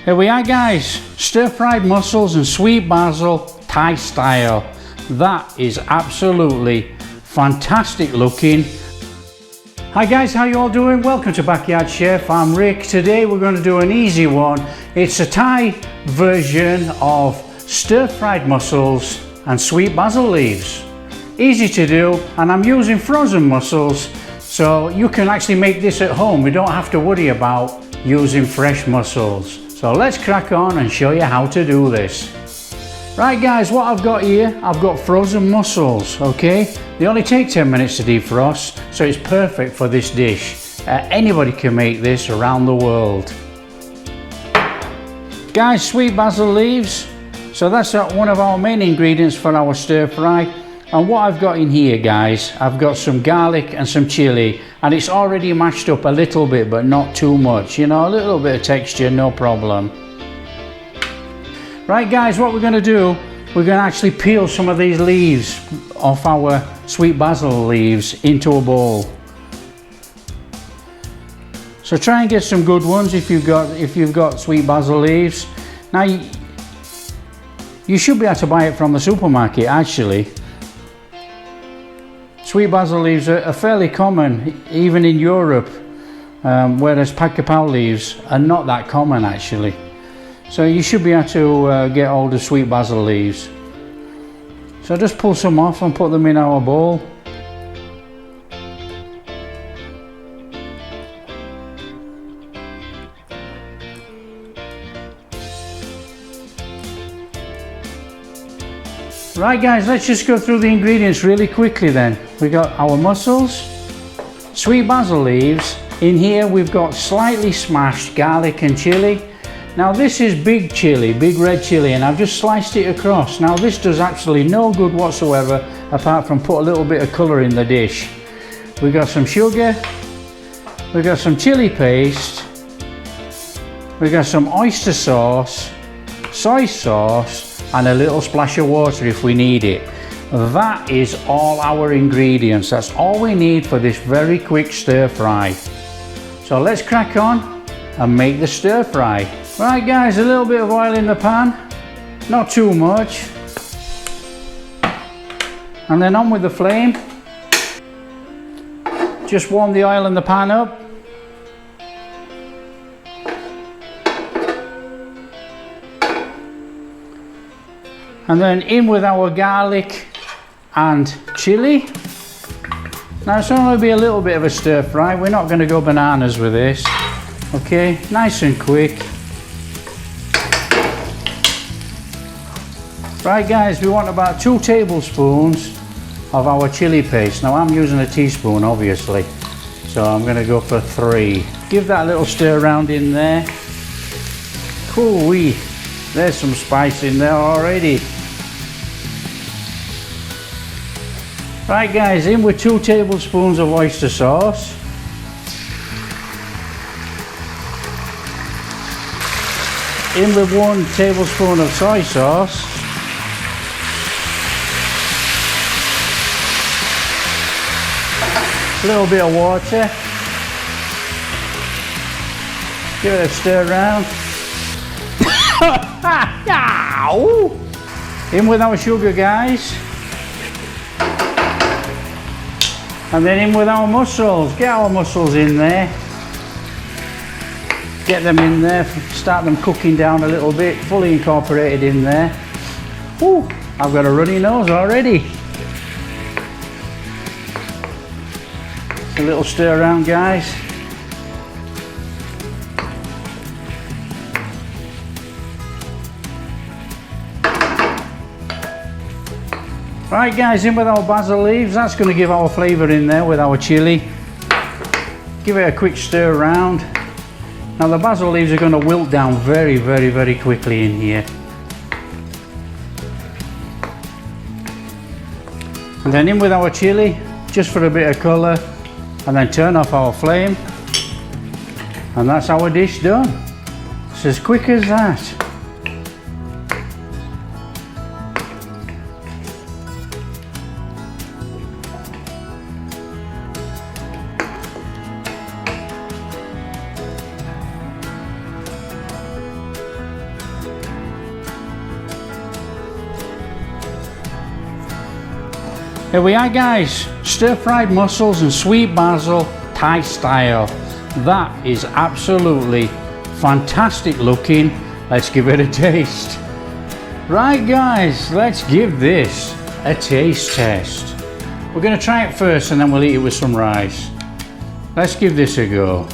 Here we are guys, stir-fried mussels and sweet basil Thai style. That is absolutely fantastic looking. Hi guys, how you all doing? Welcome to Backyard Chef. I'm Rick. Today we're going to do an easy one. It's a Thai version of stir-fried mussels and sweet basil leaves. Easy to do, and I'm using frozen mussels, so you can actually make this at home. We don't have to worry about using fresh mussels. So let's crack on and show you how to do this. Right guys, what I've got here, I've got frozen mussels, okay? They only take 10 minutes to defrost, so it's perfect for this dish. Anybody can make this around the world. Guys, sweet basil leaves. So that's one of our main ingredients for our stir fry. And what I've got in here guys, I've got some garlic and some chili, and it's already mashed up a little bit, but not too much, you know, a little bit of texture, no problem. Right guys, what we're going to do, we're going to actually peel some of these leaves off our sweet basil leaves into a bowl. So try and get some good ones if you've got sweet basil leaves. Now you should be able to buy it from the supermarket actually. Sweet basil leaves are fairly common even in Europe, whereas pad leaves are not that common actually. So you should be able to get hold of sweet basil leaves. So just pull some off and put them in our bowl. Right guys, let's just go through the ingredients really quickly then. We got our mussels, sweet basil leaves. In here we've got slightly smashed garlic and chili. Now this is big chili, big red chili, and I've just sliced it across. Now this does actually no good whatsoever apart from put a little bit of colour in the dish. We've got some sugar, we've got some chili paste, we've got some oyster sauce, soy sauce, and a little splash of water if we need it. That is all our ingredients. That's all we need for this very quick stir fry. So let's crack on and make the stir fry. Right guys, a little bit of oil in the pan, not too much. And then on with the flame. Just warm the oil in the pan up. And then in with our garlic and chili. Now it's only be a little bit of a stir fry. We're not going to go bananas with this. Okay, nice and quick. Right guys, we want about 2 tablespoons of our chili paste. Now I'm using a teaspoon obviously, so I'm going to go for 3. Give that a little stir around in there. Cool-wee. There's some spice in there already. Right guys, in with 2 tablespoons of oyster sauce. In with 1 tablespoon of soy sauce. A little bit of water. Give it a stir around. In with our sugar guys, and then in with our mussels. Get our mussels in there, get them in there, start them cooking down a little bit, fully incorporated in there. Ooh, I've got a runny nose already. A little stir around guys. Right guys, in with our basil leaves. That's going to give our flavour in there with our chili. Give it a quick stir around. Now the basil leaves are going to wilt down very quickly in here. And then in with our chili, just for a bit of colour, and then turn off our flame. And that's our dish done. It's as quick as that. Here we are guys, stir-fried mussels and sweet basil Thai style. That is absolutely fantastic looking. Let's give it a taste. Right guys, let's give this a taste test. We're going to try it first and then we'll eat it with some rice. Let's give this a go.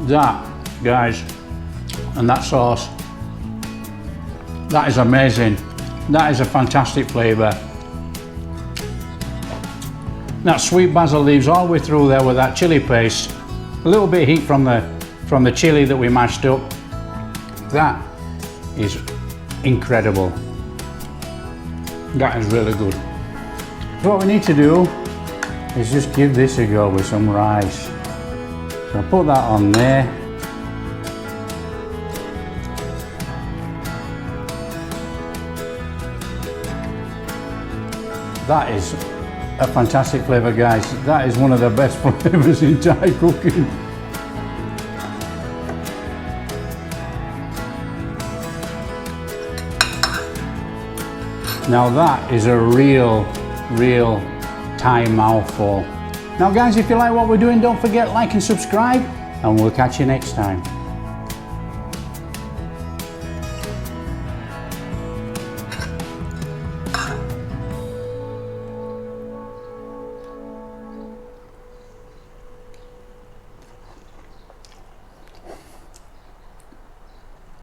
That, guys, and that sauce, that is amazing. That is a fantastic flavour. That sweet basil leaves all the way through there with that chili paste. A little bit of heat from the chili that we mashed up. That is incredible. That is really good. So what we need to do is just give this a go with some rice. So I'll put that on there. That is a fantastic flavour guys. That is one of the best flavours in Thai cooking. Now that is a real Thai mouthful. Now guys, if you like what we're doing, don't forget like and subscribe, and we'll catch you next time.